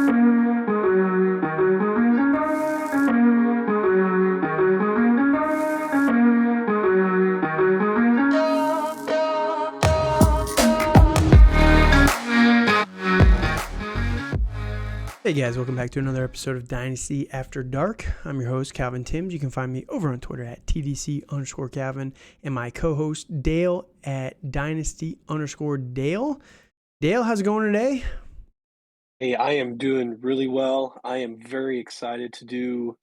Hey guys, welcome back to another episode of Dynasty After Dark. I'm your host, Calvin Timms. You can find me over on Twitter at TDC_Calvin and my co-host Dale at Dynasty_Dale. Dale, how's it going today? Hey, I am doing really well. I am very excited to do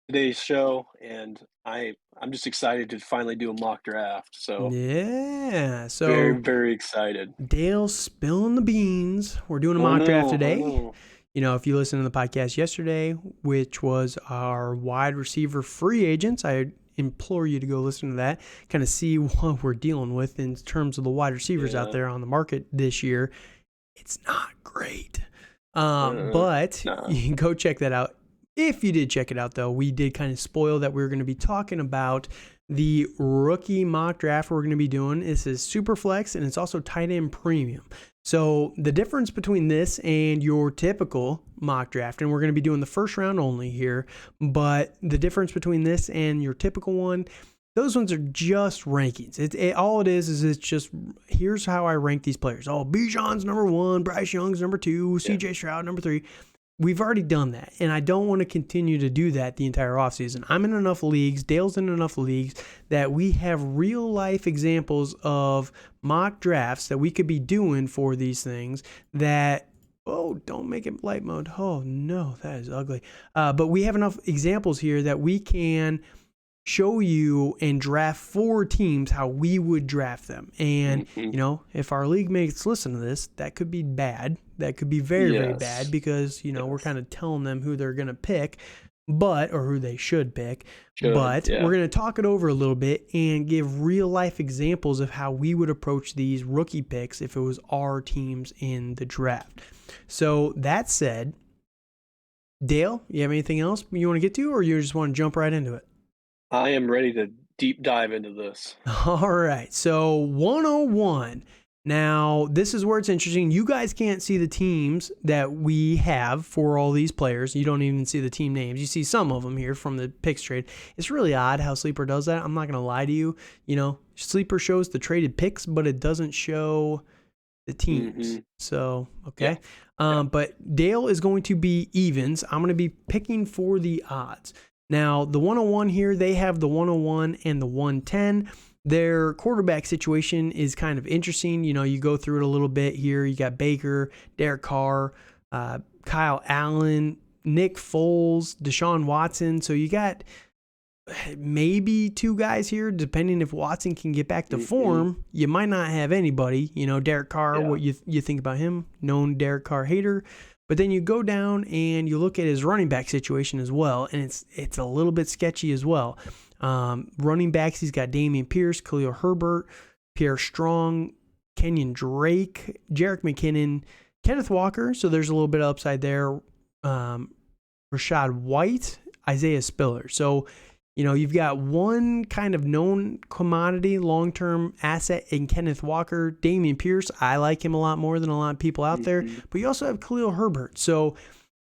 today's show, and I'm just excited to finally do a mock draft. So Yeah, very, very excited. Dale's spilling the beans. We're doing a mock draft today. You know, if you listened to the podcast yesterday, which was our wide receiver free agents, I implore you to go listen to that, kind of see what we're dealing with in terms of the wide receivers out there on the market this year. It's not great. But you can go check that out. If you did check it out, though, we did kind of spoil that we were going to be talking about the rookie mock draft we're going to be doing. This is Superflex, and it's also tight end premium. So the difference between this and your typical mock draft, and we're going to be doing the first round only here, but the difference between this and your typical one, those ones are just rankings. All it is it's just, here's how I rank these players. Oh, Bijan's number 1, Bryce Young's number 2, CJ Stroud number 3. We've already done that, and I don't want to continue to do that the entire offseason. I'm in enough leagues, Dale's in enough leagues, that we have real-life examples of mock drafts that we could be doing for these things that, oh, don't make it light mode. Oh, no, that is ugly. But we have enough examples here that we can show you and draft 4 teams how we would draft them. And, you know, if our league mates listen to this, that could be bad. That could be very, very bad because, you know, we're kind of telling them who they're going to pick, or who they should pick. We're going to talk it over a little bit and give real life examples of how we would approach these rookie picks if it was our teams in the draft. So that said, Dale, you have anything else you want to get to, or you just want to jump right into it? I am ready to deep dive into this. All right. So 101. Now, this is where it's interesting. You guys can't see the teams that we have for all these players. You don't even see the team names. You see some of them here from the picks trade. It's really odd how Sleeper does that. I'm not going to lie to you. You know, Sleeper shows the traded picks, but it doesn't show the teams. So, okay. But Dale is going to be evens. I'm going to be picking for the odds. Now, the 101 here, they have the 101 and the 110. Their quarterback situation is kind of interesting. You know, you go through it a little bit here. You got Baker, Derek Carr, Kyle Allen, Nick Foles, Deshaun Watson. So you got maybe 2 guys here, depending if Watson can get back to form. You might not have anybody. You know, Derek Carr, what you think about him? Known Derek Carr hater. But then you go down and you look at his running back situation as well, and it's a little bit sketchy as well. Running backs, he's got Dameon Pierce, Khalil Herbert, Pierre Strong, Kenyon Drake, Jerick McKinnon, Kenneth Walker, so there's a little bit of upside there. Rashad White, Isaiah Spiller. So, you know, you've got one kind of known commodity, long-term asset in Kenneth Walker. Dameon Pierce, I like him a lot more than a lot of people out there. But you also have Khalil Herbert. So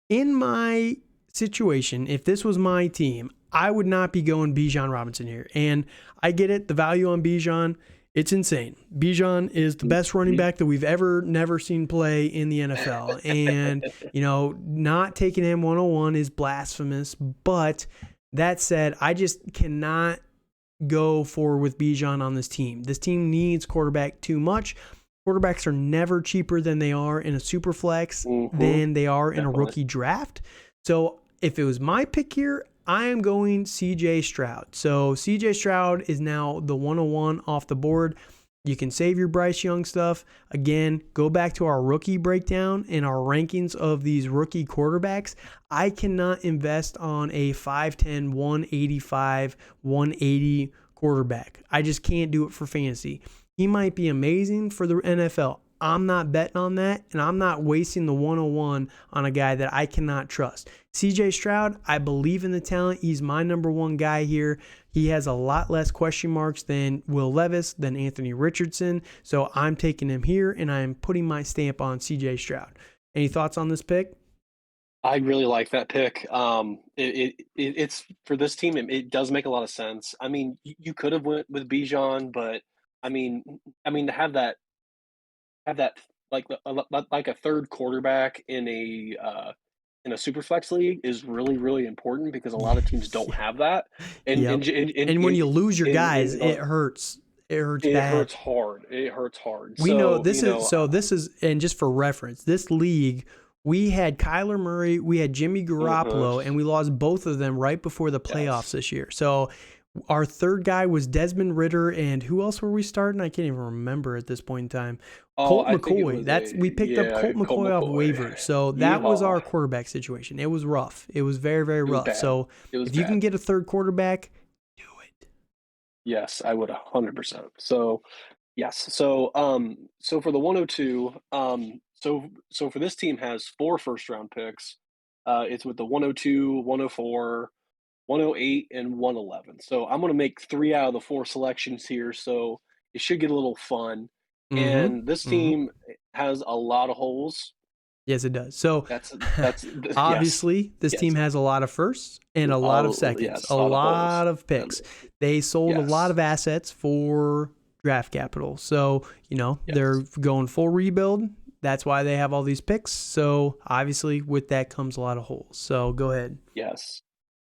in my situation, if this was my team, I would not be going Bijan Robinson here. And I get it, the value on Bijan, it's insane. Bijan is the best running back that we've never seen play in the NFL. And, you know, not taking him 101 is blasphemous, but that said, I just cannot go forward with Bijan on this team. This team needs quarterback too much. Quarterbacks are never cheaper than they are in a Superflex than they are in a rookie draft. So if it was my pick here, I am going CJ Stroud. So CJ Stroud is now the 101 off the board. You can save your Bryce Young stuff. Again, go back to our rookie breakdown and our rankings of these rookie quarterbacks. I cannot invest on a 5'10", 185, 180 quarterback. I just can't do it for fantasy. He might be amazing for the NFL. I'm not betting on that, and I'm not wasting the 101 on a guy that I cannot trust. CJ Stroud, I believe in the talent. He's my number 1 guy here. He has a lot less question marks than Will Levis, than Anthony Richardson. So I'm taking him here, and I'm putting my stamp on CJ Stroud. Any thoughts on this pick? I really like that pick. It's for this team. It does make a lot of sense. I mean, you could have went with Bijan, but I mean to have that like a third quarterback in a Superflex league is really really important because a lot of teams don't Yeah. have that, and Yep. and and And when you lose your guys, in it hurts. It hurts it bad. hurts hard. It hurts hard. We know So this is and just for reference, this league we had Kyler Murray, we had Jimmy Garoppolo, and we lost both of them right before the playoffs yes. this year. So our third guy was Desmond Ritter, and who else were we starting? I can't even remember at this point in time. Oh, Colt I think it McCoy. was We picked up Colt Colt McCoy off McCoy. waivers. So that was Yeehaw! our quarterback situation. It was rough. It was very, very It was rough. bad. So It was if you can bad. get a third quarterback, do it. Yes, I would 100%. So yes. So for the 102, so for this team has 4 first round picks. It's with the 102, 104, 108, and 111. So I'm gonna make 3 out of the 4 selections here, so it should get a little fun. Mm-hmm. And this Mm-hmm. team has a lot of holes. Yes, it does. So That's yes. obviously, this Yes. team has a lot of firsts and a lot of seconds, Yes, a a lot of lot holes. of picks. They sold a lot Yes. of assets for draft capital. So, they're Yes. going full rebuild. That's why they have all these picks. So, obviously, with that comes a lot of holes. So, go ahead. Yes.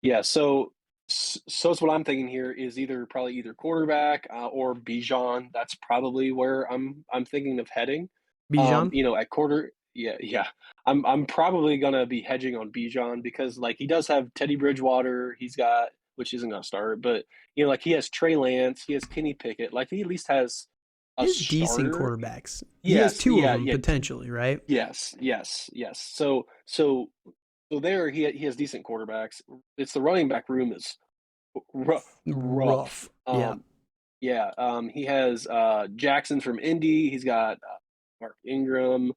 Yeah, so it's what I'm thinking here is probably either quarterback, or Bijan. That's probably where I'm thinking of heading. Bijan? At quarter yeah, yeah. I'm probably gonna be hedging on Bijan because, like, he does have Teddy Bridgewater, he's got which isn't gonna start, but, like, he has Trey Lance, he has Kenny Pickett, like, he at least has He a has decent starter. quarterbacks. He has Yes, two of yeah, them yeah, potentially, right? yes, yes, yes. So there he has decent quarterbacks. It's the running back room is rough. Rough. Yeah. Yeah, he has, Jackson from Indy, he's got, Mark Ingram,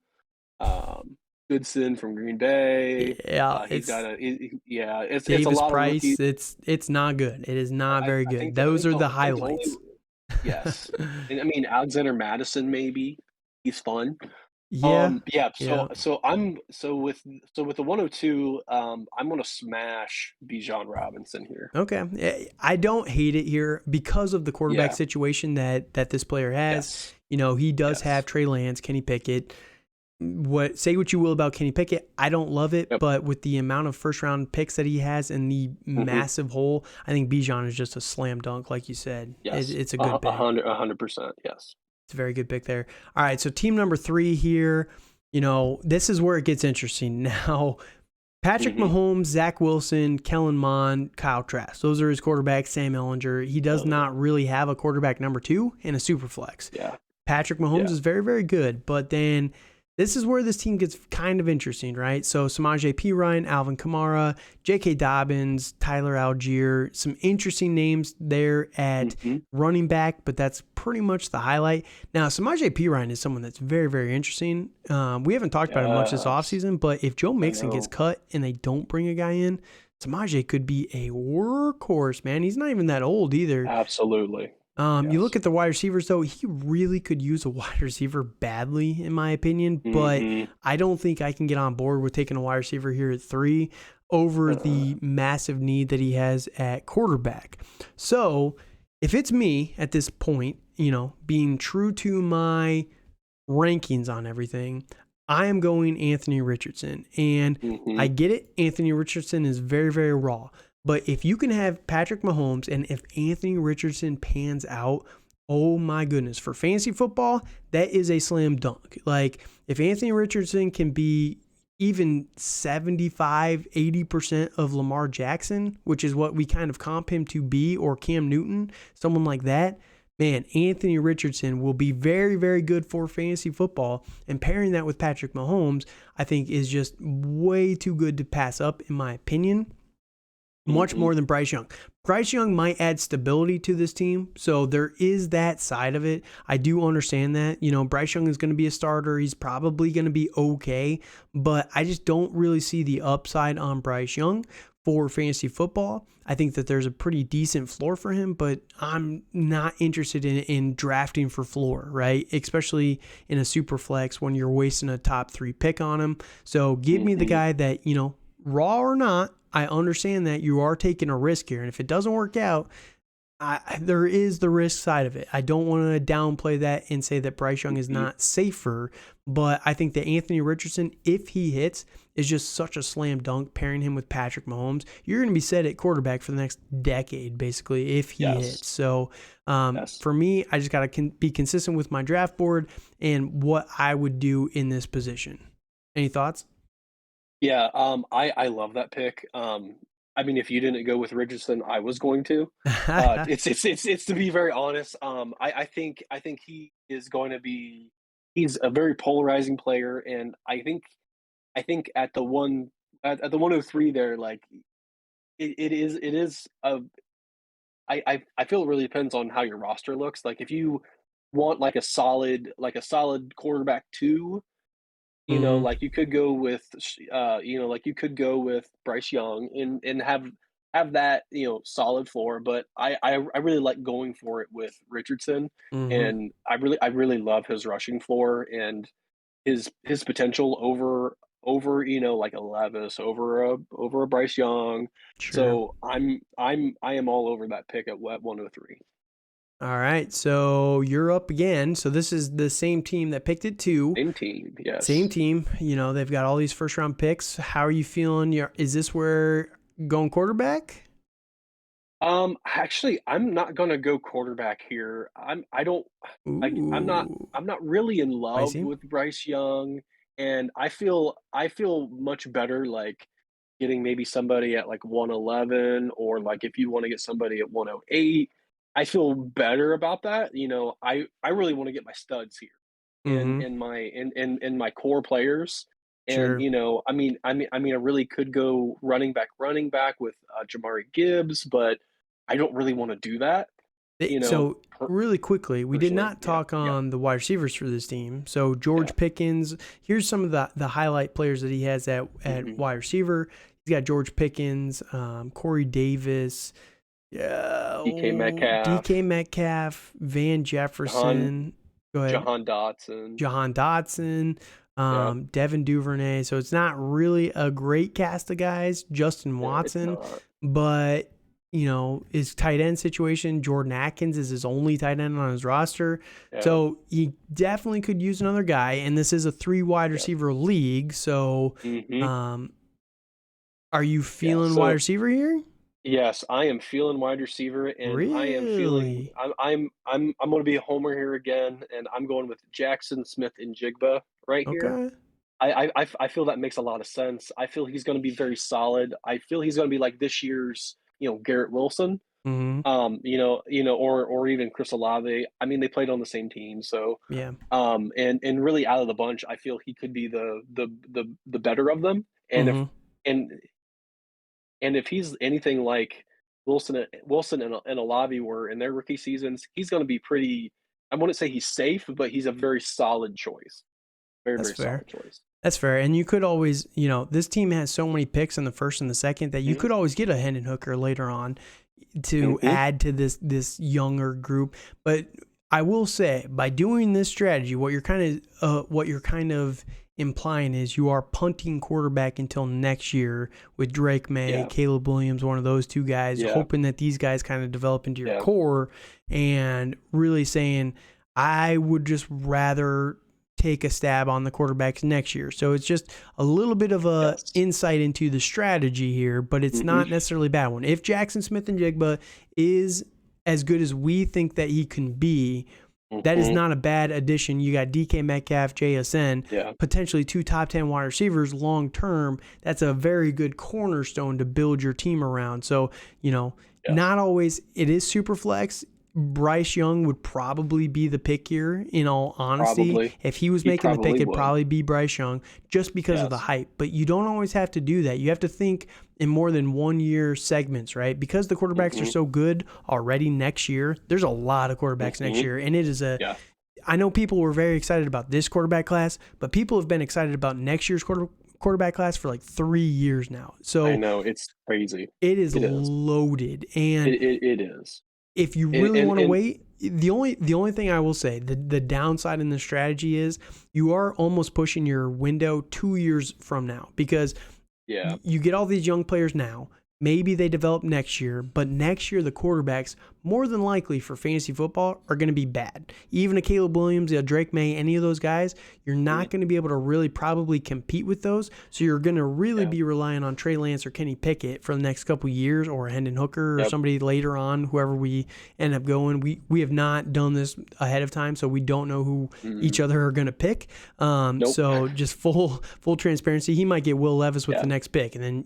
um, Goodson from Green Bay, Yeah. he's got It's yeah, it's a Davis lot of rookies. Price. It's not good. It is not very I good. think I Those think are the the I think the only highlights. yes, and I mean, Alexander Madison maybe, he's fun. Yeah, Yeah, yeah. so with the 102, I'm gonna smash Bijan Robinson here. Okay. I don't hate it here because of the quarterback Yeah, situation that this player has. yes, He does have yes. Trey Lance, Kenny Pickett. Say what you will about Kenny Pickett, I don't love it, Yep, but with the amount of first round picks that he has and the mhm, massive hole, I think Bijan is just a slam dunk, like you said. yes, It's a a hu good a pick. hundred 100%, yes. It's a very good pick there. All right, so team number 3 here. This is where it gets interesting. Now, Patrick Mhm. Mahomes, Zach Wilson, Kellen Mond, Kyle Trask. Those are his quarterbacks. Sam Ellinger. He does Uh, not really have a quarterback number 2 in a super flex. yeah, Patrick Mahomes yeah, is very, very good, but then this is where this team gets kind of interesting, right? So Samaje Perine, Alvin Kamara, J.K. Dobbins, Tyler Algier, some interesting names there at mhm, running back, but that's pretty much the highlight. Now, Samaje Perine is someone that's very, very interesting. We haven't talked about it much this yes, offseason, but if Joe I Mixon gets know, cut and they don't bring a guy in, Samaje could be a workhorse, man. He's not even that old either. absolutely, You look yes, at the wide receivers, though, he really could use a wide receiver badly, in my opinion. But mhm, I don't think I can get on board with taking a wide receiver here at 3 over uh, the massive need that he has at quarterback. So if it's me at this point, being true to my rankings on everything, I am going Anthony Richardson. And I mhm, get it. Anthony Richardson is very, very raw. But if you can have Patrick Mahomes and if Anthony Richardson pans out, oh my goodness, for fantasy football, that is a slam dunk. Like if Anthony Richardson can be even 75, 80% of Lamar Jackson, which is what we kind of comp him to be, or Cam Newton, someone like that, man, Anthony Richardson will be very, very good for fantasy football. And pairing that with Patrick Mahomes, I think is just way too good to pass up, in my opinion. Much mhm, more than Bryce Young. Bryce Young might add stability to this team, so there is that side of it. I do understand that. Bryce Young is going to be a starter. He's probably going to be okay, but I just don't really see the upside on Bryce Young. for fantasy football. I think that there's a pretty decent floor for him, but I'm not interested in drafting for floor, right? Especially in a super flex when you're wasting a top 3 pick on him. So give me the guy that, raw or not, I understand that you are taking a risk here. And if it doesn't work out, there is the risk side of it. I don't want to downplay that and say that Bryce Young is not safer, but I think that Anthony Richardson, if he hits, is just such a slam dunk. Pairing him with Patrick Mahomes, you're going to be set at quarterback for the next decade, basically, if he hits. So for me, I just got to be consistent with my draft board and what I would do in this position. Any thoughts? Yeah, I love that pick. I mean, if you didn't go with Richardson, I was going to. It's to be very honest. I think he is going to be. He's a very polarizing player, and I think at the 103 there, like it is a. I feel it really depends on how your roster looks. Like if you want like a solid quarterback 2. Mm-hmm. Like you could go with, like you could go with Bryce Young and have that, solid floor. But I really like going for it with Richardson, Mm-hmm. and I really love his rushing floor and his potential over like a Levis, over a Bryce Young. Sure. So I am all over that pick at 103. All right, so you're up again. So this is the same team that picked it too. Same team, Same yes. team. They've got all these first round picks. How are you feeling? Is this where going quarterback? Actually, I'm not gonna go quarterback here. I don't like. Ooh, I'm not really in love spicy. with Bryce Young, and I feel much better like getting maybe somebody at like 111, or like if you want to get somebody at 108. I feel better about that. I really want to get my studs here Mm-hmm. in my core players. And Sure. I really could go running back with Jamari Gibbs, but I don't really want to do that. So really quickly, we did Personally, not yeah, talk yeah, on the wide receivers for this team. So yeah. George Pickens, here's some of the highlight players that he has at hmm wide receiver. He's got George Pickens, Corey Davis, DK DK Metcalf, Metcalf, Van Jahan Jefferson. Go ahead. Jahan Dotson, Jahan Dotson, yeah, Devin Duvernay. So it's not really a great cast of guys. Justin it's Watson, not. but his tight end situation, Jordan Atkins is his only tight end on his roster. Yeah, So he definitely could use another guy. And this is a 3 wide yeah, receiver league. So hmm um, are you yeah. feeling wide So receiver here? yes, I am feeling wide receiver, and I am feeling Really? I'm going to be a homer here again, and I'm going with Jackson Smith and Jigba right here. Okay. I feel that makes a lot of sense. I feel he's going to be very solid. I feel he's going to be like this year's Garrett Wilson, Mm-hmm. or even Chris Olave. I mean, they played on the same team, so Yeah. and really out of the bunch, I feel he could be the better of them. And if Mm-hmm. and and if he's anything like Wilson and Olave were in their rookie seasons, he's going to be pretty. I wouldn't say he's safe, but he's a very solid choice. Very, That's very fair. solid choice. That's fair. And you could always, this team has so many picks in the first and the second that you Mhm, could always get a Hendon Hooker later on to mhm, add to this younger group. But I will say, by doing this strategy, what you're kind of implying is you are punting quarterback until next year with Drake May, yeah, Caleb Williams, one of those 2 guys, yeah, hoping that these guys kind of develop into your yeah, core, and really saying, I would just rather take a stab on the quarterbacks next year. So it's just a little bit of a yes, insight into the strategy here, but it's mhm, not necessarily a bad one. If Jackson Smith and Jigba is as good as we think that he can be, that is mhm, not a bad addition. You got DK Metcalf, JSN, yeah, potentially 2 top 10 wide receivers long term. That's a very good cornerstone to build your team around. So, yes, not always, it is super flex. Bryce Young would probably be the pick here, in all honesty. probably. If he was He making the pick, probably it'd would. probably be Bryce Young just because of the Yes, hype. But you don't always have to do that. You have to think in more than 1 year segments, right? Because the quarterbacks are mhm, so good already next year, there's a lot of quarterbacks next mhm, year. And it is yeah, I know people were very excited about this quarterback class, but people have been excited about next year's quarterback class for like 3 years now. I So know, it's crazy. it is It is. loaded. And It is. if you And really and want to and wait, the only thing I will say, the downside in the strategy is you are almost pushing your window 2 years from now, because yeah. you get all these young players now. Maybe they develop next year, but next year the quarterbacks, more than likely for fantasy football, are going to be bad. Even a Caleb Williams, a Drake May, any of those guys, you're not going to be able to really probably compete with those. So you're going to really Yeah. be relying on Trey Lance or Kenny Pickett for the next couple of years, or Hendon Hooker or Yep. somebody later on, whoever we end up going. We have not done this ahead of time, so we don't know who each other are going to pick. Nope. So just full transparency, he might get Will Levis with Yeah. the next pick, and then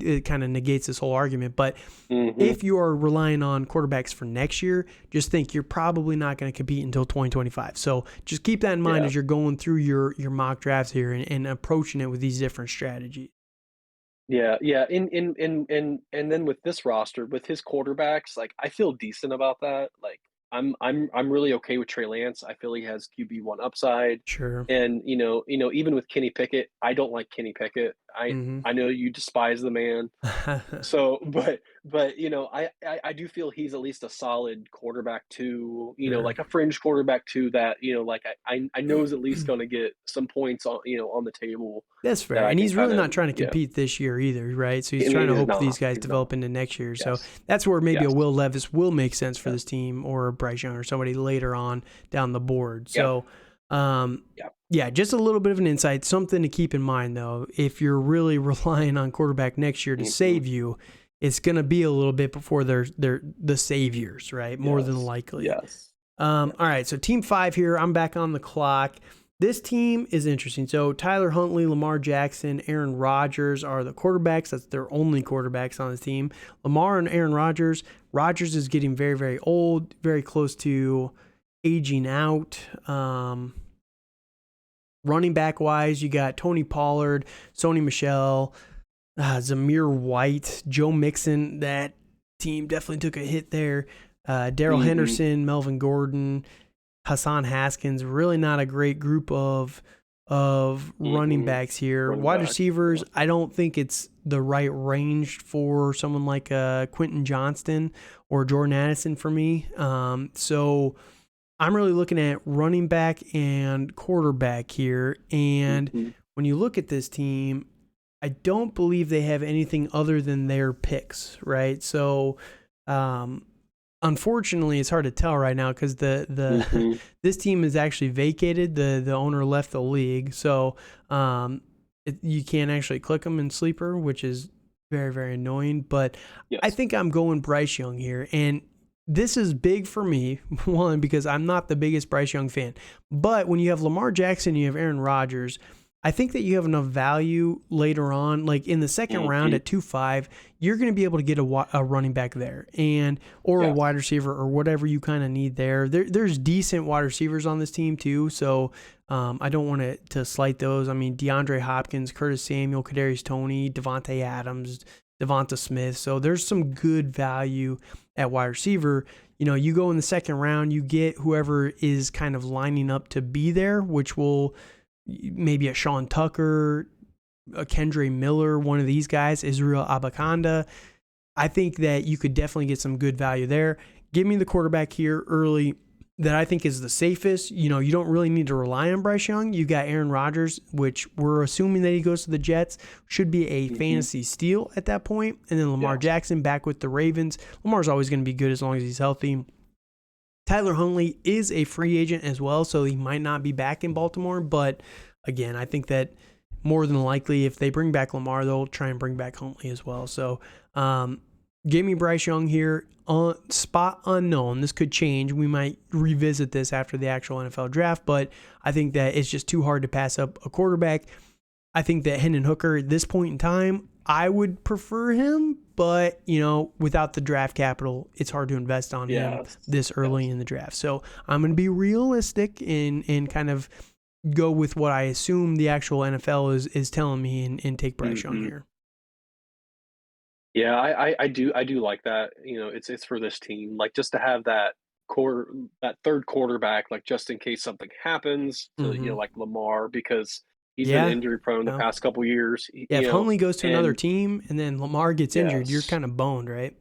it kind of negates this whole argument. But Mhm. if you are relying on quarterbacks for next year, just think you're probably not going to compete until 2025. So just keep that in mind Yeah. as you're going through your mock drafts here and approaching it with these different strategies. Yeah, yeah, and then with this roster, with his quarterbacks, like, I feel decent about that, like, I'm really okay with Trey Lance. I feel he has QB1 upside, Sure. and, even with Kenny Pickett, I don't like Kenny Pickett. Mm-hmm. I know you despise the man. So, but I do feel he's at least a solid quarterback too. Sure. Like a fringe quarterback too. That like I know is at least going to get some points on on the table That's that fair. I And can he's really kind of not trying to compete this year either, right? So he's I trying mean to he's hope not these guys he's not develop into next year. So yes that's where maybe a yes Will Levis will make sense for yeah this team, or Bryce Young or somebody later on down the board. yeah So, um, yeah yeah, just a little bit of an insight. Something to keep in mind, though, if you're really relying on quarterback next year to hmm save you, it's going to be a little bit before they're the saviors, right? More than yes likely. yes All yes right, so team 5 here. I'm back on the clock. This team is interesting. So Tyler Huntley, Lamar Jackson, Aaron Rodgers are the quarterbacks. That's their only quarterbacks on the team. Lamar and Aaron Rodgers. Rodgers is getting very, very old, very close to aging out. Running back wise, you got Tony Pollard, Sony Michel, Zamir White, Joe Mixon. That team definitely took a hit there. Daryl hmm Henderson, Melvin Gordon, Hassan Haskins. Really not a great group of running hmm backs here. running Wide back receivers, yeah I don't think it's the right range for someone like Quentin Johnston or Jordan Addison for me. So I'm really looking at running back and quarterback here. And hmm when you look at this team, I don't believe they have anything other than their picks, right? So, unfortunately, it's hard to tell right now because the hmm this team is actually vacated. The owner left the league, so you can't actually click them in Sleeper, which is very, very annoying. But I yes think I'm going Bryce Young here, and this is big for me. One, because I'm not the biggest Bryce Young fan, but when you have Lamar Jackson, you have Aaron Rodgers. I think that you have enough value later on, like in the second round hmm at 2-5, you're going to be able to get a running back there, or a yes wide receiver, or whatever you kind of need there. There's decent wide receivers on this team too, so I don't want to slight those. I mean, DeAndre Hopkins, Curtis Samuel, Kadarius Toney, Devontae Adams, Devonta Smith. So there's some good value at wide receiver. You go in the second round, you get whoever is kind of lining up to be there, which will maybe a Sean Tucker, a Kendre Miller, one of these guys, Israel Abakanda. I think that you could definitely get some good value there. Give me the quarterback here early that I think is the safest. You don't really need to rely on Bryce Young. You got Aaron Rodgers, which we're assuming that he goes to the Jets, should be a hmm fantasy steal at that point. And then Lamar yes Jackson back with the Ravens. Lamar's always going to be good as long as he's healthy. Tyler Huntley is a free agent as well, so he might not be back in Baltimore. But again, I think that more than likely, if they bring back Lamar, they'll try and bring back Huntley as well. So give me Bryce Young here. Spot unknown. This could change. We might revisit this after the actual NFL draft, but I think that it's just too hard to pass up a quarterback. I think that Hendon Hooker at this point in time, I would prefer him, but without the draft capital, it's hard to invest on him yes this early yes in the draft. So I'm going to be realistic and kind of go with what I assume the actual NFL is telling me and take Bryce Young hmm here. Yeah, I do like that. It's for this team, like just to have that third quarterback, like just in case something happens to Mm-hmm. like Lamar, because He's been Yeah. injury prone the No. past couple years. Yeah, if Huntley goes to another And team and then Lamar gets injured, you're yes, kind of boned, right?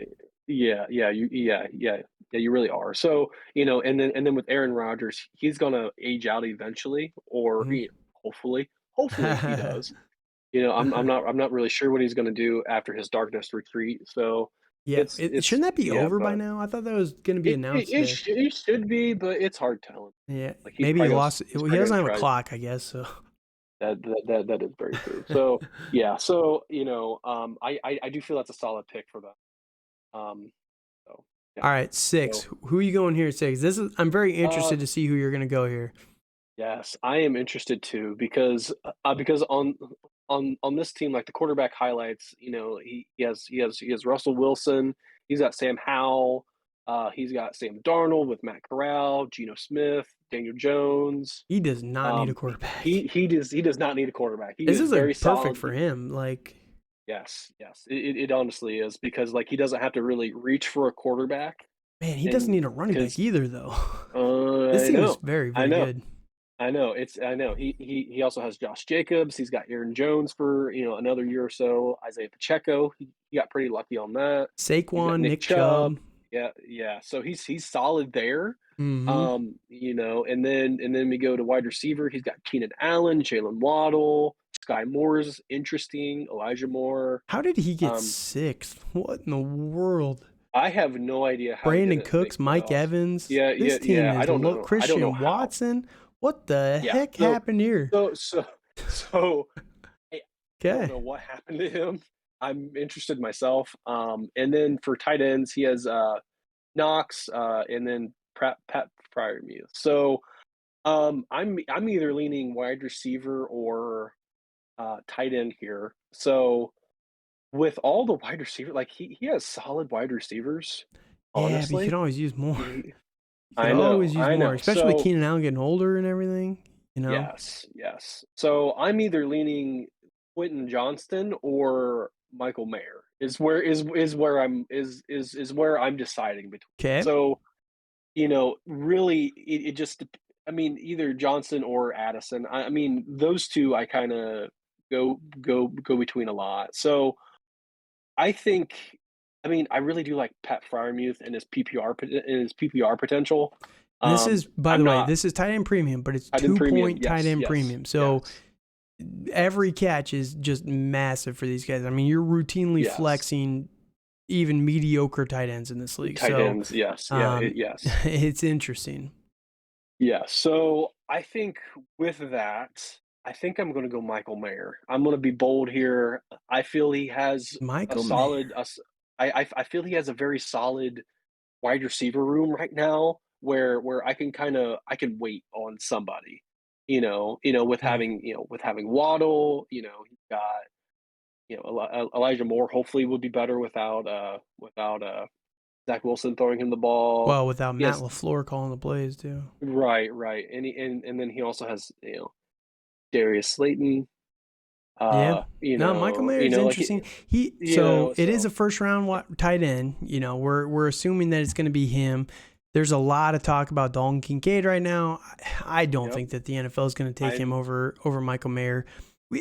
yeah, you really are. So, and then with Aaron Rodgers, he's gonna age out eventually, or Mhm. hopefully he does. I'm not really sure what he's gonna do after his darkness retreat. So Yeah. it's Shouldn't that be yeah, over by but now? I thought that was going to be announced today. it should be, but it's hard telling. Yeah. Like Maybe he lost. he's Well, he probably doesn't gonna have a try clock, I guess. So. that is very true. So yeah, so I do feel that's a solid pick for them. So yeah. All right, 6. So Who are you going here at 6? I'm very uh interested to see who you're going to go here. yes, I am interested too because on this team, like the quarterback highlights, he has Russell Wilson, he's got Sam Howell, he's got Sam Darnold with Matt Corral, Geno Smith, Daniel Jones. He does not need a He quarterback. he does he does not need a quarterback. He This is is like very perfect solid. for him. Like, Yes, yes, it honestly is because like he doesn't have to really reach for a quarterback, man, he doesn't and need a running back because either, though. This I team is know, very, I very know. good. I know. He also has Josh Jacobs. He's got Aaron Jones for another year or so. Isaiah Pacheco. He got pretty lucky on that. He's got Saquon, Nick Nick Chubb. Chubb. Yeah. So he's solid there. Mm-hmm. And then we go to wide receiver. He's got Keenan Allen, Jalen Waddle, Sky Moore's interesting. Elijah Moore. How did he get Um, 6th? What in the world? I have no idea how he Brandon didn't make Cooks, the Mike playoffs. Evans. Yeah, This yeah, team yeah. I is don't know. I don't know Christian how. Watson. What the Yeah. heck happened here? So so so I don't Okay. know what happened to him. I'm interested myself. And then for tight ends, he has Knox, and then Pat Fryermuth. So I'm either leaning wide receiver or tight end here. So with all the wide receiver, like he has solid wide receivers. Yeah, but you can Honestly, always use more. he, You could always use I more, know. especially with So Keenan Allen getting older and everything. You know. yes. So I'm either leaning Quentin Johnston or Michael Mayer is where I'm deciding between. Okay. So, really it just I mean, either Johnson or Addison. I mean, those two I kind of go between a lot. So, I think I mean, I really do like Pat Fryermuth and his PPR potential. And this is, by I'm the way, not this is tight end premium, but it's tight end premium. 2-point tight end Yes, premium. So yes. every catch is just massive for these guys. I mean, you're routinely Yes. flexing even mediocre tight ends in this league. Tight So ends, yes. Yeah, um, yes. it's interesting. Yeah, so I think with that, I think I'm gonna go Michael Mayer. I'm gonna be bold here. I feel he has a Michael solid Mayer. a s I feel he has a very solid wide receiver room right now where I can wait on somebody, with Mm. having Waddle, he's got, Elijah Moore hopefully would be better without Zach Wilson throwing him the ball. Well, without He Matt has LaFleur calling the plays, too. right, and then he also has Darius Slayton. Yeah. No, Michael Mayer is Like interesting. It is so a first round tight end. We're assuming that it's going to be him. There's a lot of talk about Dalton Kincaid right now. I don't yep. think that the NFL is going to take I him over Michael Mayer. I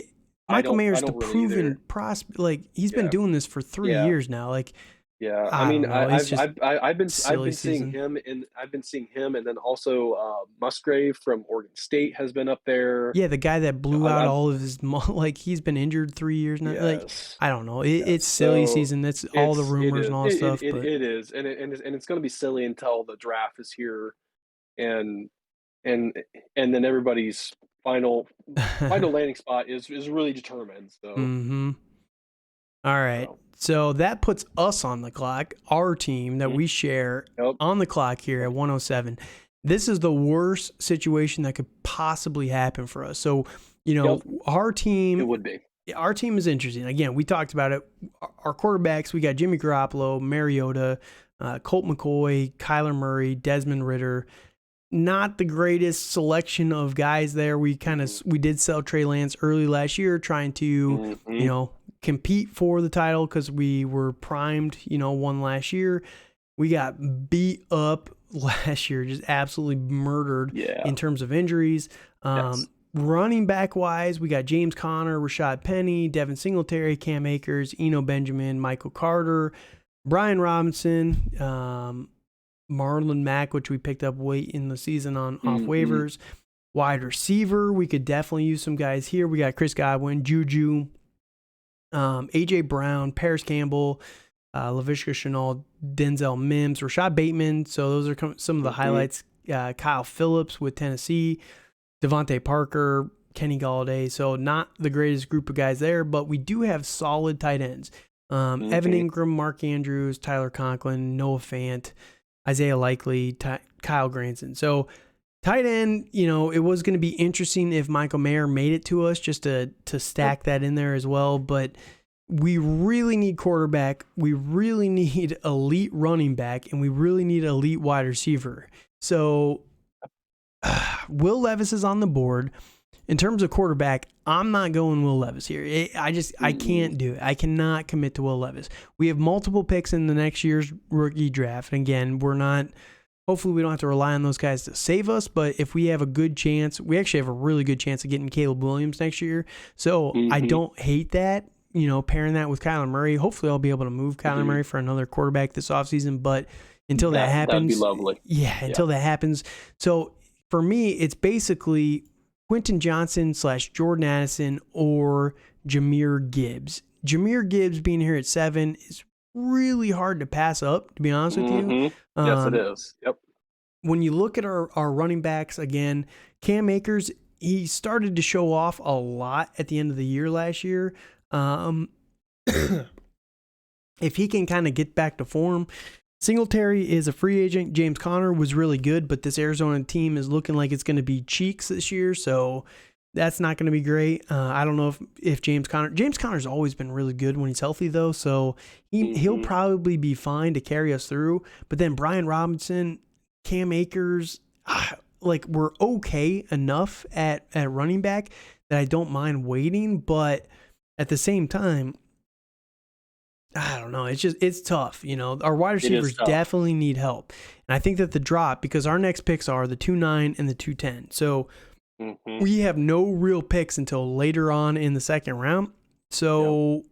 Michael Mayer's the don't really proven either. prospect. Like, he's been Yeah, doing this for 3 yeah. years now. Like, Yeah, I I mean, don't know. It's just I've silly been seeing season. him, and then also Musgrave from Oregon State has been up there. Yeah, the guy that blew out I've all of his like he's been injured 3 years now. Like, yes, I don't know. yes. It's silly So season. That's all the it rumors is and all that stuff. it, But it is, and it's going to be silly until the draft is here, and and and then everybody's final landing spot is really determined. So mm-hmm. All right. so So that puts us on the clock, our team that mhm. we share Yep. on the clock here at 107. This is the worst situation that could possibly happen for us. So, Yep. our It team would be. is interesting. Again, we talked about it. Our quarterbacks, we got Jimmy Garoppolo, Mariota, Colt McCoy, Kyler Murray, Desmond Ritter. Not the greatest selection of guys there. We did sell Trey Lance early last year, trying to, Hmm. compete for the title because we were primed, won last year. We got beat up last year, just absolutely murdered Yeah. in terms of injuries. Yes. running back wise, we got James Conner, Rashad Penny, Devin Singletary, Cam Akers, Eno Benjamin, Michael Carter, Brian Robinson, Marlon Mack, which we picked up late in the season on off waivers. Wide receiver, we could definitely use some guys here. We got Chris Godwin, Juju, AJ Brown, Paris Campbell, Laviska Shenault, Denzel Mims, Rashad Bateman. So those are some of the highlights. Kyle Phillips with Tennessee, Devontae Parker, Kenny Galladay. So not the greatest group of guys there, but we do have solid tight ends. Evan Ingram, Mark Andrews, Tyler Conklin, Noah Fant, Isaiah Likely, Kyle Granson. So tight end, it was going to be interesting if Michael Mayer made it to us just to stack that in there as well. But we really need quarterback. We really need elite running back, and we really need elite wide receiver. So Will Levis is on the board. In terms of quarterback, I'm not going Will Levis here. I can't do it. I cannot commit to Will Levis. We have multiple picks in the next year's rookie draft. And again, hopefully we don't have to rely on those guys to save us. But if we have a good chance, we actually have a really good chance of getting Caleb Williams next year. So I don't hate that, pairing that with Kyler Murray. Hopefully I'll be able to move Kyler Murray for another quarterback this offseason. But until that happens, that'd be lovely. Yeah, until that happens. So for me, it's basically Quentin Johnson / Jordan Addison or Jahmyr Gibbs. Jahmyr Gibbs being here at 7 is really hard to pass up, to be honest with you. Yes, it is. Yep. When you look at our running backs, again, Cam Akers, he started to show off a lot at the end of the year last year. If he can kind of get back to form, Singletary is a free agent. James Conner was really good, but this Arizona team is looking like it's going to be cheeks this year, so that's not going to be great. I don't know if James Conner's always been really good when he's healthy, though, so he'll probably be fine to carry us through. But then Brian Robinson, Cam Akers, we're okay enough at running back that I don't mind waiting, but at the same time, I don't know. It's tough. Our wide receivers definitely need help. And I think that the drop, because our next picks are the 2-9 and the 2-10. So we have no real picks until later on in the second round. So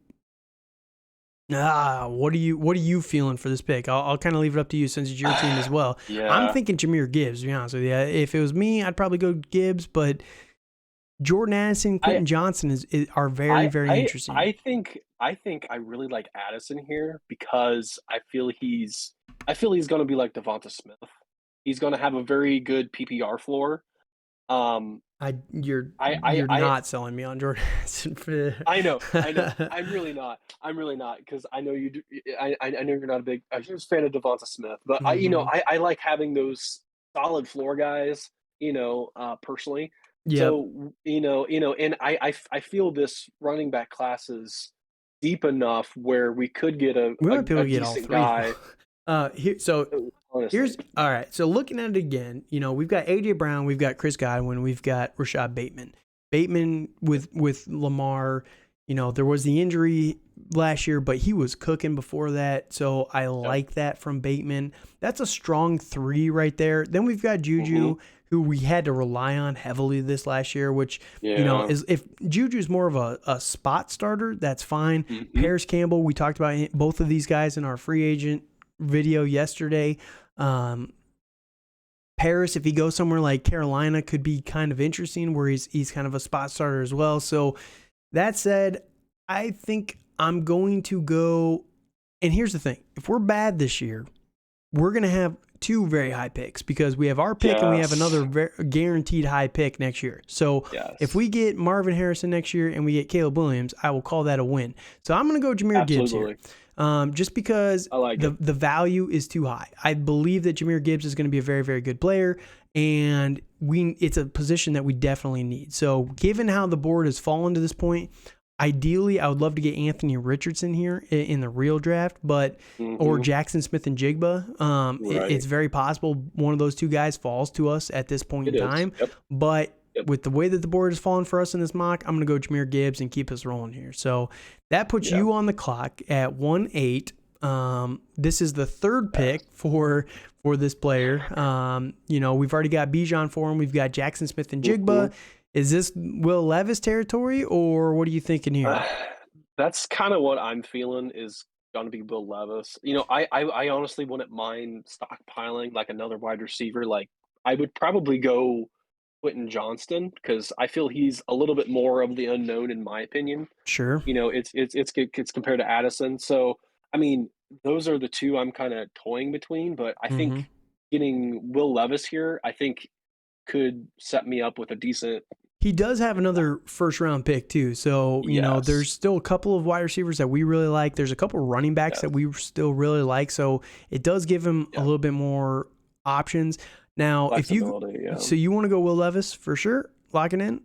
what are you feeling for this pick? I'll kind of leave it up to you since it's your team as well. Yeah. I'm thinking Jahmyr Gibbs, to be honest with you. If it was me, I'd probably go Gibbs, but Jordan Addison, Quentin Johnson are very, very interesting. I think I really like Addison here because I feel he's going to be like Devonta Smith. He's going to have a very good PPR floor. You're not selling me on Jordan Addison for. I know. I'm really not because I know you do. I know you're not a huge fan of Devonta Smith, but I like having those solid floor guys. Personally. Yep. So, and I feel this running back class is deep enough where we could get a decent guy. Here's all right. So looking at it again, we've got AJ Brown, we've got Chris Godwin, we've got Rashad Bateman. Bateman with Lamar, there was the injury last year, but he was cooking before that. So I like that from Bateman. That's a strong 3 right there. Then we've got Juju, who we had to rely on heavily this last year, which, is if Juju's more of a spot starter, that's fine. Paris Campbell, we talked about both of these guys in our free agent video yesterday. Paris, if he goes somewhere like Carolina, could be kind of interesting where he's kind of a spot starter as well. So that said, I think I'm going to go, and here's the thing. If we're bad this year, we're going to have 2 very high picks because we have our pick and we have another guaranteed high pick next year. So if we get Marvin Harrison next year and we get Caleb Williams, I will call that a win. So I'm going to go Jahmyr Gibbs here. Just because the value is too high. I believe that Jahmyr Gibbs is going to be a very, very good player, and it's a position that we definitely need. So given how the board has fallen to this point, ideally, I would love to get Anthony Richardson here in the real draft, or Jackson Smith and Jigba. It's very possible one of those 2 guys falls to us at this point in time. But with the way that the board has fallen for us in this mock, I'm going to go Jahmyr Gibbs and keep us rolling here. So that puts you on the clock at 1-8. This is the 3rd pick for this player. We've already got Bijan for him. We've got Jackson Smith and Jigba. Is this Will Levis territory, or what are you thinking here? That's kind of what I'm feeling is going to be Will Levis. I honestly wouldn't mind stockpiling like another wide receiver. Like I would probably go Quentin Johnston because I feel he's a little bit more of the unknown in my opinion. Sure. It's compared to Addison. So I mean, those are the two I'm kind of toying between. But I Hmm. think getting Will Levis here, I think could set me up with a decent. He does have another first round pick too. So, there's Yes. still a couple of wide receivers that we really like. There's a couple of running backs that Yes. we still really like. So it does give him a Yeah. little bit more options. Now, Flexibility. Yeah. so you want to go Will Levis for sure, locking in?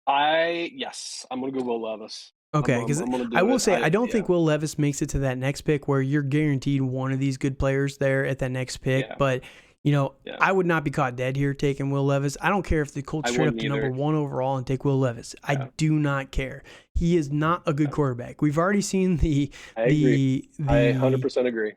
Yes, I'm gonna go Will Levis. Okay, because I'm gonna I do will it. say I don't Yeah, think Will Levis makes it to that next pick where you're guaranteed one of these good players there at that next pick. yeah, But yeah. I would not be caught dead here taking Will Levis. I don't care if the Colts I trade up wouldn't to number either. 1 overall and take Will Levis. I Yeah, do not care. He is not a good yeah. quarterback. We've already seen the I agree. the I the 100% agree.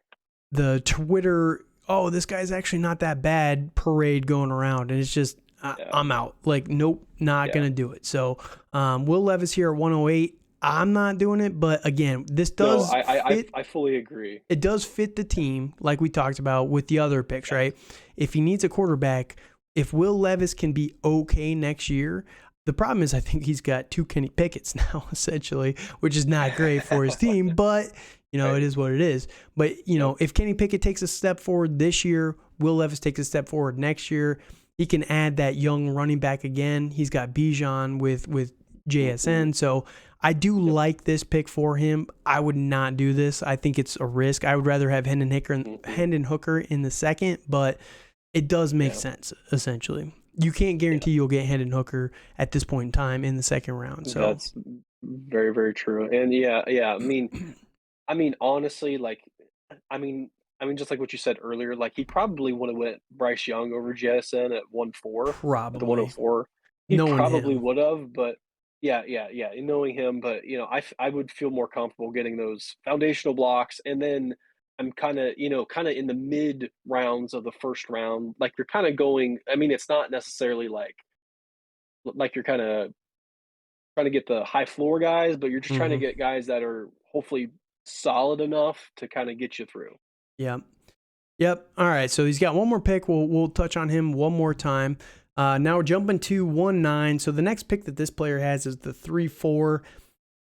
the Twitter, oh, this guy's actually not that bad parade going around, and it's just Yeah, I'm out. Like, nope, not yeah. gonna do it. So, Will Levis here at 108. I'm not doing it, but again, this No, does fit. I fully agree. It does fit the team, like we talked about with the other picks, Yes. right? If he needs a quarterback, if Will Levis can be okay next year, the problem is I think he's got 2 Kenny Pickett's now, essentially, which is not great for his team, but Right. it is what it is. But Yep. if Kenny Pickett takes a step forward this year, Will Levis takes a step forward next year. He can add that young running back again. He's got Bijan with Mhm. JSN, so I do Yep. like this pick for him. I would not do this. I think it's a risk. I would rather have Mhm. Hendon Hooker in the second, but it does make Yeah. sense, essentially. You can't Yeah. guarantee you'll get Hendon Hooker at this point in time in the second round. So, That's very, very true. And yeah. I mean, honestly, like, I mean, just like what you said earlier, like he probably would have went Bryce Young over JSN at 1-4, at the probably 104. He knowing probably him. would have, but yeah. And knowing him, but I would feel more comfortable getting those foundational blocks, and then I'm kind of in the mid rounds of the first round. Like you're kind of going. I mean, it's not necessarily like you're kind of trying to get the high floor guys, but you're just trying to Hmm. get guys that are hopefully solid enough to kind of get you through. Yep. Yep. All right. So he's got one more pick. We'll touch on him one more time. Now we're jumping to 1-9. So the next pick that this player has is the 3-4.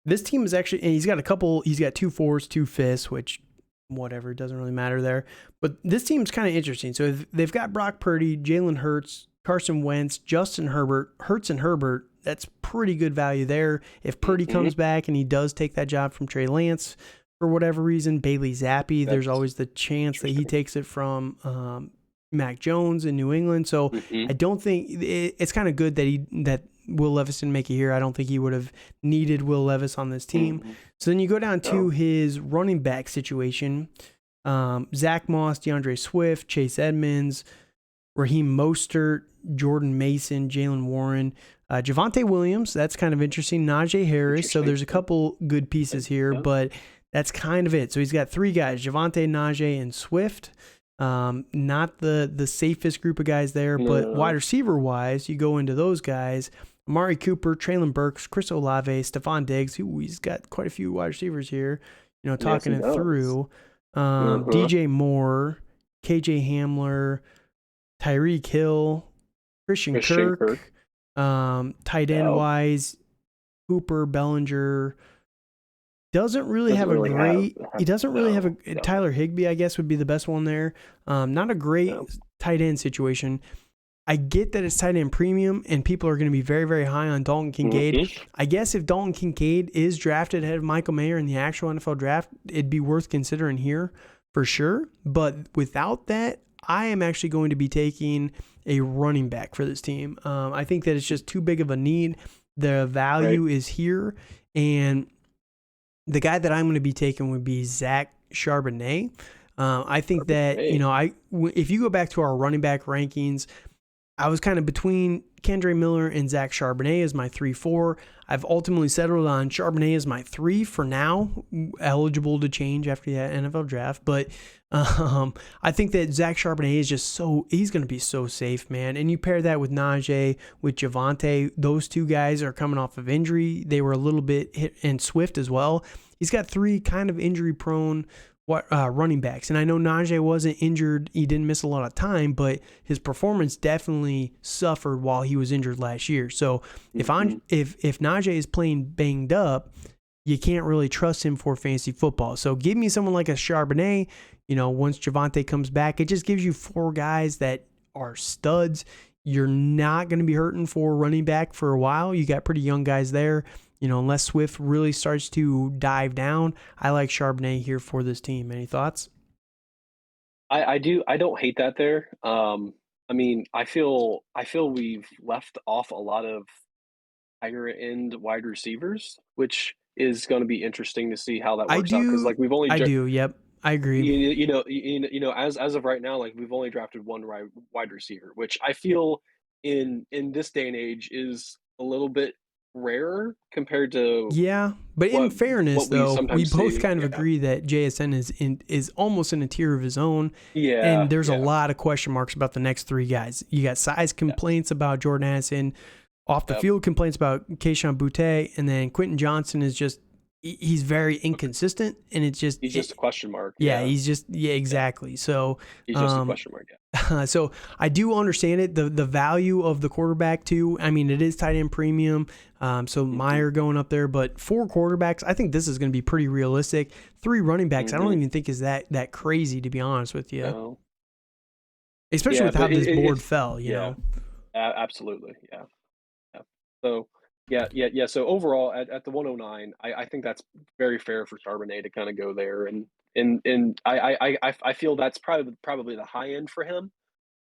This team is actually, and he's got 2 4s, 2 5s, which whatever, it doesn't really matter there. But this team's kind of interesting. So they've got Brock Purdy, Jalen Hurts, Carson Wentz, Justin Herbert, Hurts and Herbert. That's pretty good value there. If Purdy Hmm. comes back and he does take that job from Trey Lance for whatever reason, Bailey Zappi, there's That's always the chance that he interesting. takes it from Mac Jones in New England. So Hmm. I don't think it's kind of good that Will Levis didn't make it here. I don't think he would have needed Will Levis on this team. Hmm. So then you go down to No. his running back situation. Zach Moss, DeAndre Swift, Chase Edmonds, Raheem Mostert, Jordan Mason, Jalen Warren, Javonte Williams. That's kind of interesting. Najee Harris. So Interesting. there's a couple good pieces here, Yeah. but that's kind of it. So he's got 3 guys: Javonte, Najee, and Swift. Not the safest group of guys there, but wide No. receiver wise, you go into those guys: Amari Cooper, Traylon Burks, Chris Olave, Stephon Diggs. He's got quite a few wide receivers here. Yes, Talking he it does. through. Uh-huh. DJ Moore, KJ Hamler, Tyreek Hill, Christian Christian Kirk. Kirk, tight end Yeah. wise, Cooper Bellinger. Doesn't really Doesn't have a really great. He doesn't really have no. a Tyler Higbee, I guess, would be the best one there. Not a great No. tight end situation. I get that it's tight end premium and people are going to be very, very high on Dalton Kincaid. Mhm. I guess if Dalton Kincaid is drafted ahead of Michael Mayer in the actual NFL draft, it'd be worth considering here for sure. But without that, I am actually going to be taking a running back for this team. I think that it's just too big of a need. The value is here. And the guy that I'm going to be taking would be Zach Charbonnet. I think that, Hey. if you go back to our running back rankings, I was kind of between Kendre Miller and Zach Charbonnet as my 3-4. I've ultimately settled on Charbonnet as my 3 for now, eligible to change after that NFL draft. But I think that Zach Charbonnet is just he's going to be so safe, man. And you pair that with Najee, with Javonte, those two guys are coming off of injury. They were a little bit hit, and Swift as well. He's got 3 kind of injury-prone running backs. And I know Najee wasn't injured. He didn't miss a lot of time, but his performance definitely suffered while he was injured last year. So if Najee is playing banged up, you can't really trust him for fantasy football. So give me someone like a Charbonnet. Once Javonte comes back, it just gives you 4 guys that are studs. You're not going to be hurting for running back for a while. You got pretty young guys there. Unless Swift really starts to dive down, I like Charbonnet here for this team. Any thoughts? I do. I don't hate that there. I feel we've left off a lot of higher end wide receivers, which is going to be interesting to see how that works out. Because we've only Yep, I agree. As of right now, we've only drafted 1 wide receiver, which I feel in this day and age is a little bit rarer compared to but in fairness, though, we both kind of Yeah. agree that JSN is almost in a tier of his own. And there's a lot of question marks about the next 3 guys. You got size complaints about Jordan Addison, off the field complaints about Kayshon Boutte, and then Quentin Johnson is just he's very inconsistent, and he's just a question mark. He's just exactly. So He's just a question mark. So I do understand it, the value of the quarterback too. I mean, it is tight end premium. So Meyer going up there, but 4 quarterbacks, I think this is going to be pretty realistic. 3 running backs, I don't even think is that crazy, to be honest with you. No. Especially with how this board fell, you know. Absolutely. Yeah. So So overall, at the 109, I think that's very fair for Charbonnet to kind of go there, and I feel that's probably the high end for him,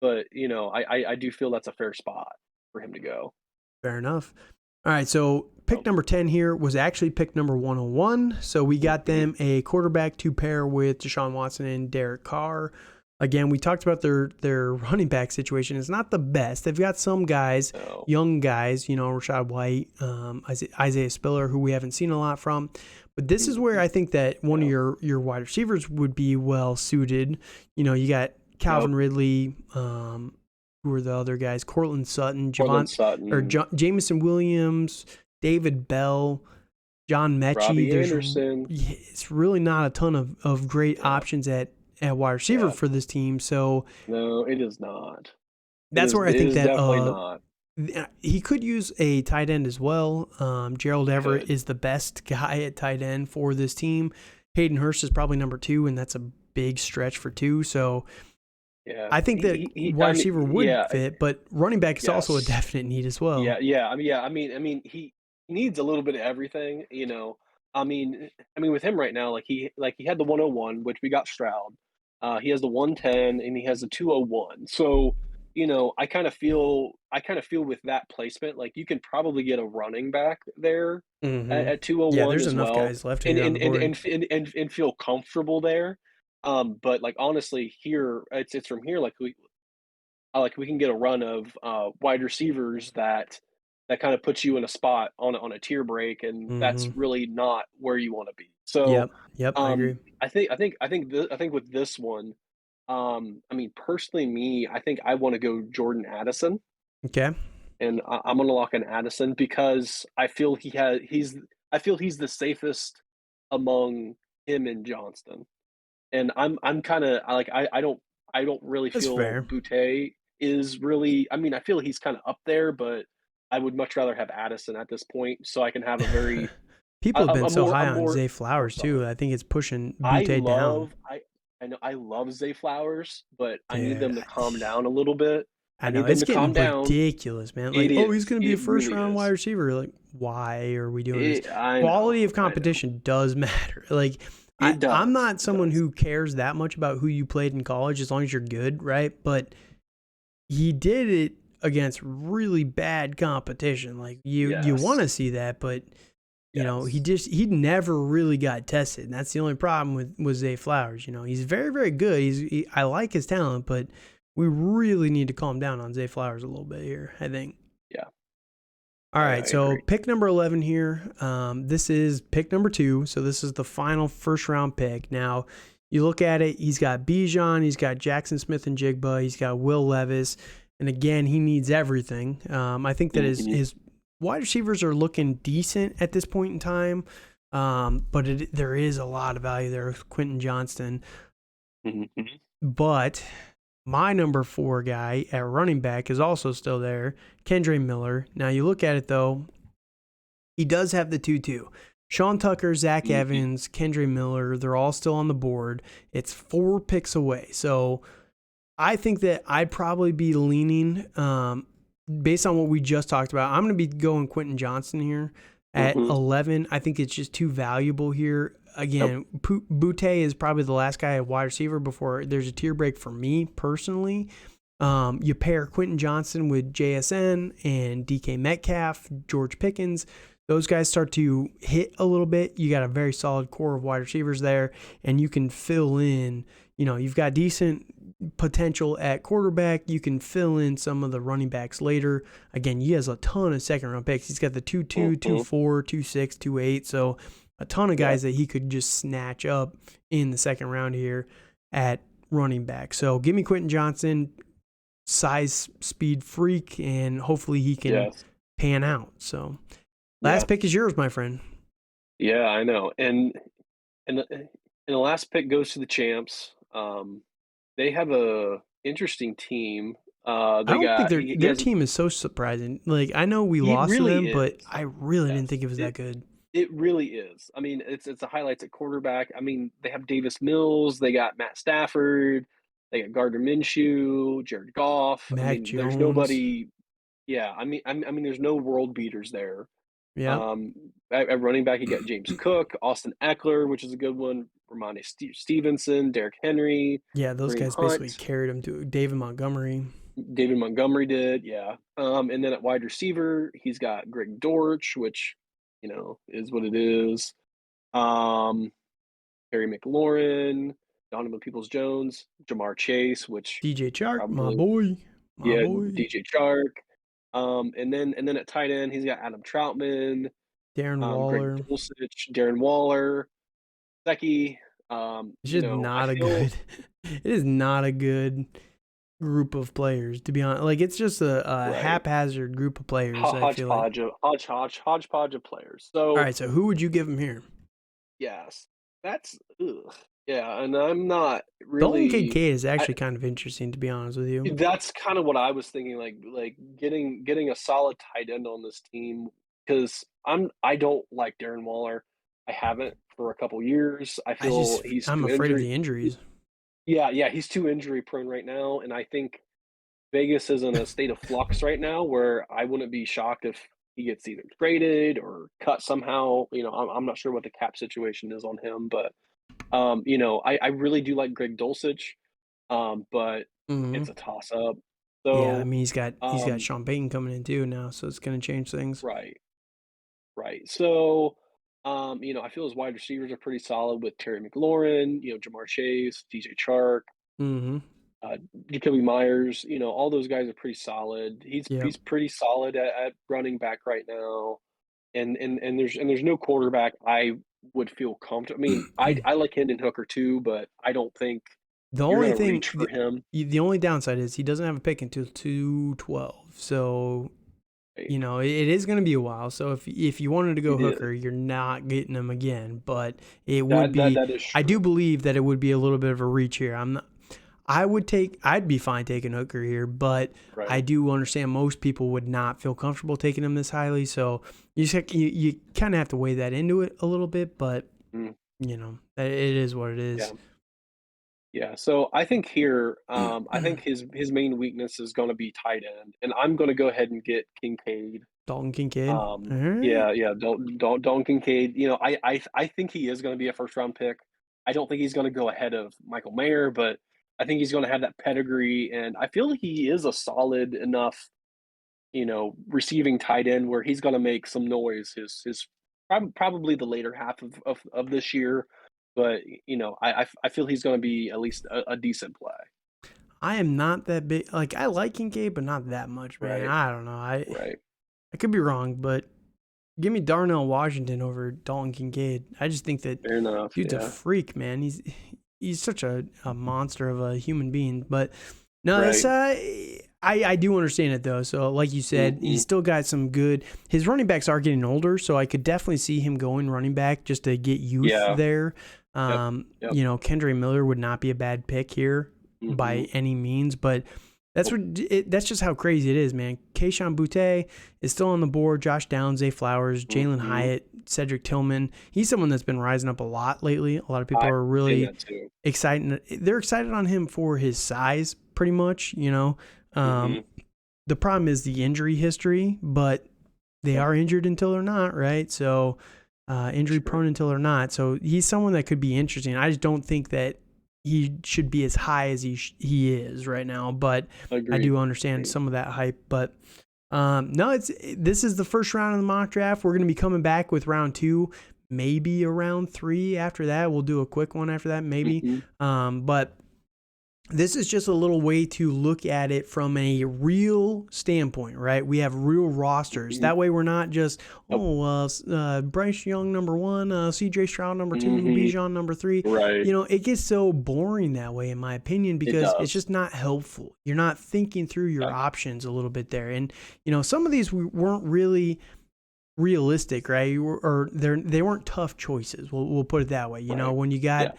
but I do feel that's a fair spot for him to go. Fair enough. All right, so pick number 10 here was actually pick number 101. So we got them a quarterback to pair with Deshaun Watson and Derek Carr. Again, we talked about their running back situation. It's not the best. They've got some guys, young guys, Rashad White, Isaiah Spiller, who we haven't seen a lot from. But this is where I think that one of your wide receivers would be well suited. You got Calvin Ridley, who are the other guys? Cortland Sutton, Jameson Williams, David Bell, John Mechie. Robbie Anderson. It's really not a ton of great options at wide receiver for this team. So no, it is not. That's where I think that definitely not. He could use a tight end as well. Gerald Everett is the best guy at tight end for this team. Hayden Hurst is probably number 2, and that's a big stretch for 2. So I think that wide receiver would fit, but running back is also a definite need as well. I mean, he needs a little bit of everything. I mean, with him right now, he had the 101, which we got Stroud. He has the 110 and he has the 201. So, I kind of feel with that placement, you can probably get a running back there at 201. Yeah, there's enough guys left here and feel comfortable there. But honestly, here it's from here we can get a run of wide receivers that kind of puts you in a spot on a tier break, and that's really not where you want to be. So yep, I agree. I think with this one, personally, I think I want to go Jordan Addison. Okay. And I'm gonna lock in Addison because I feel he's the safest among him and Johnston. And I'm kind of I don't really feel Boutte is really. I feel he's kind of up there, but I would much rather have Addison at this point, so I can have a very. People have been so high on Zay Flowers too. I think it's pushing Boutte down. I know I love Zay Flowers, but I need them to calm down a little bit. I know it's getting ridiculous, man. He's going to be a first round wide receiver. Why are we doing this? Quality of competition does matter. I'm not someone who cares that much about who you played in college as long as you're good, right? But he did it against really bad competition. You want to see that, but he never really got tested. And that's the only problem with Zay Flowers. He's very, very good. I like his talent, but we really need to calm down on Zay Flowers a little bit here, I think. All I right, so agree. pick number 11 here. This is pick number 2, so this is the final first round pick. Now, you look at it, he's got Bijan, he's got Jackson Smith and Jigba, he's got Will Levis, and again, he needs everything. I think that Mhm. his wide receivers are looking decent at this point in time, but there is a lot of value there with Quentin Johnston. Mhm. But my number 4 guy at running back is also still there, Kendre Miller. Now, you look at it, though, he does have the 2-2. Sean Tucker, Zach Mhm. Evans, Kendre Miller, they're all still on the board. It's 4 picks away. So I think that I'd probably be leaning, based on what we just talked about, I'm going to be going Quentin Johnson here at Mhm. 11. I think it's just too valuable here. Yep. Again, Butte is probably the last guy at wide receiver before there's a tier break for me personally. You pair Quentin Johnson with JSN and DK Metcalf, George Pickens. Those guys start to hit a little bit. You got a very solid core of wide receivers there, and you can fill in. You've got decent potential at quarterback. You can fill in some of the running backs later. Again, he has a ton of second round picks. He's got the 2-2, Mhm. 2-4, 2-6, 2-8. So a ton of Yep. guys that he could just snatch up in the second round here at running back. So give me Quentin Johnson, size speed freak, and hopefully he can Yes. pan out. So Yeah. last pick is yours, my friend. Yeah, I know. And the last pick goes to the champs. They have a interesting team. I They don't think got he their has team is so surprising. Like, I know we It lost to really them, but is. I really didn't Yes. think it was that good. It really is. I mean, it's a highlights at quarterback. I mean, they have Davis Mills, they got Matt Stafford, they got Gardner Minshew, Jared Goff. I Mac mean, there's Jones. nobody. Yeah, I mean, there's no world beaters there. Yep. Um, at running back, you got James Cook, Austin Eckler, which is a good one, Ramondre Stevenson, Derrick Henry, Yeah, those Kareem guys basically Hunt, carried him to David Montgomery. David Montgomery did, yeah. And then at wide receiver, he's got Greg Dortch, which is what it is. Um, Terry McLaurin, Donovan Peoples-Jones, Jamar Chase, which DJ Chark, my probably boy. My yeah, boy. DJ Chark. And then at tight end, he's got Adam Troutman, Darren Greg Waller. Dulcich, Darren Waller, Becky. It's just I not a feel good it is not a good group of players, to be honest. Like, it's just a right. haphazard group of players, I feel like. Hodgepodge of players. All So right, so who would you give him here? yes, that's ugh. Yeah, and I'm not Dalton really. Kincaid is I actually kind of interesting, to be honest with you. That's kind of what I was thinking, like getting a solid tight end on this team because I don't like Darren Waller. I haven't for a couple years. I feel he's I'm too afraid of injury. the injuries. Yeah, he's too injury prone right now, and I think Vegas is in a state of flux right now where I wouldn't be shocked if he gets either traded or cut somehow. I'm not sure what the cap situation is on him, but I really do like Greg Dulcich, but Hmm. it's a toss up. Yeah, I So, mean he's got um, Sean Payton coming in too now, so it's going to change things. right, right. So, I feel his wide receivers are pretty solid with Terry McLaurin, Jamar Chase, DJ Chark, Hmm. uh, Jacoby Myers. All those guys are pretty solid. He's Yep. he's pretty solid at running back right now, and there's no quarterback I would feel comfortable. I mean, I like Hendon Hooker too, but I don't think The you're only gonna thing, reach for him. the only downside is he doesn't have a pick until 212. So, Right? it is going to be a while. So if you wanted to go It is. Hooker, you're not getting him again. But it would That that be, that is I do true. believe that it would be a little bit of a reach here. I'm not, I'd be fine taking Hooker here, but I Right. do understand most people would not feel comfortable taking him this highly. So you kind of have to weigh that into it a little bit, but Mm, it is what it yeah. is. Yeah. So I think here, I think his main weakness is gonna be tight end, and I'm gonna go ahead and get Kincaid. Dalton Kincaid. All right. Yeah, don't Kincaid. I think he is gonna be a first round pick. I don't think he's gonna go ahead of Michael Mayer, but I think he's gonna have that pedigree, and I feel he is a solid enough, receiving tight end where he's gonna make some noise. His probably the later half of this year, but I feel he's gonna be at least a decent play. I am not that big. Like, I like Kincaid, but not that much, man. Right, I don't know. right. I could be wrong, but give me Darnell Washington over Dalton Kincaid. I just think that Fair enough. dude's a Yeah. freak, man. He's such a monster of a human being. But no, Right. that's I do understand it though. So like you said, he's still got some good. His running backs are getting older, so I could definitely see him going running back just to get youth Yeah. there. Yep. You know, Kendra Miller would not be a bad pick here by any means, but that's that's just how crazy it is, man. Kayshon Boutte is still on the board. Josh Downs, Zay Flowers, Jalen Hyatt, Cedric Tillman. He's someone that's been rising up a lot lately. A lot of people are really excited. They're excited on him for his size, pretty much. You know, the problem is the injury history, but they are injured until they're not, right? So injury prone until they're not. So he's someone that could be interesting. I just don't think that he should be as high as he is right now, but I do understand some of that hype. But no, this is the first round of the mock draft. We're going to be coming back with round 2, maybe a round 3 after that. We'll do a quick one after that, maybe. But this is just a little way to look at it from a real standpoint, right? We have real rosters. That way we're not just, Bryce Young number 1, CJ Stroud number 2, Bijan number 3. Right. You know, it gets so boring that way, in my opinion, because it's just not helpful. You're not thinking through your options a little bit there. And, you know, some of these weren't really realistic, right? Or they weren't tough choices. We'll put it that way. You know, when you got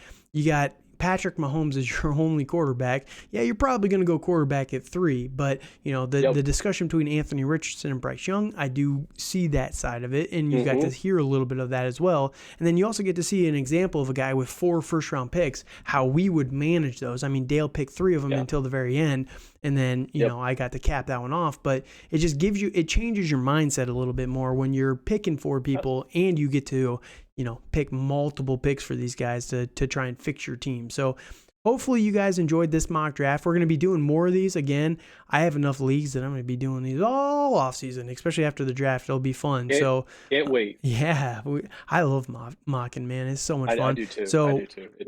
Patrick Mahomes is your only quarterback, yeah, you're probably going to go quarterback at 3. But, you know, the discussion between Anthony Richardson and Bryce Young, I do see that side of it. And you got to hear a little bit of that as well. And then you also get to see an example of a guy with 4 first-round picks, how we would manage those. I mean, Dale picked 3 of them until the very end. And then, you know, I got to cap that one off. But it just it changes your mindset a little bit more when you're picking 4 people and you get to, you know, pick multiple picks for these guys to try and fix your team. So hopefully you guys enjoyed this mock draft. We're going to be doing more of these. Again, I have enough leagues that I'm going to be doing these all off season, especially after the draft. It'll be fun. Can't wait. Yeah, I love mocking, man. It's so much fun. I do too. So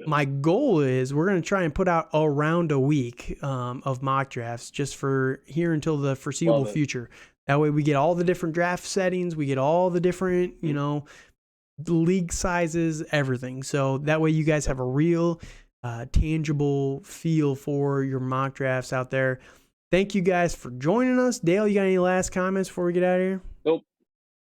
my goal is we're going to try and put out around a week of mock drafts just for here until the foreseeable future. That way we get all the different draft settings. We get all the different, you know, league sizes, everything. So that way you guys have a real tangible feel for your mock drafts out there. Thank you guys for joining us. Dale, you got any last comments before we get out of here? Nope.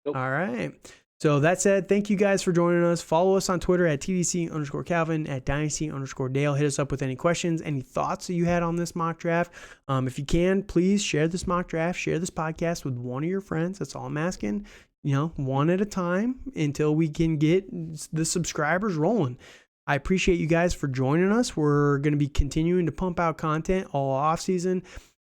All right. So that said, thank you guys for joining us. Follow us on Twitter at TDC_Calvin, at Dynasty_Dale. Hit us up with any questions, any thoughts that you had on this mock draft. If you can, please share this mock draft, share this podcast with one of your friends. That's all I'm asking. You know, one at a time until we can get the subscribers rolling. I appreciate you guys for joining us. We're going to be continuing to pump out content all off season.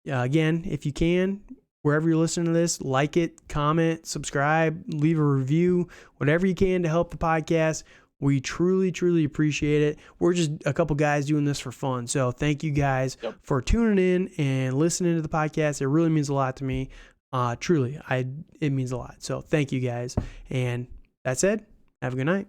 Again, if you can, wherever you're listening to this, like it, comment, subscribe, leave a review, whatever you can to help the podcast. We truly, truly appreciate it. We're just a couple guys doing this for fun. So thank you guys for tuning in and listening to the podcast. It really means a lot to me. Truly, it means a lot. So thank you guys. And that said, have a good night.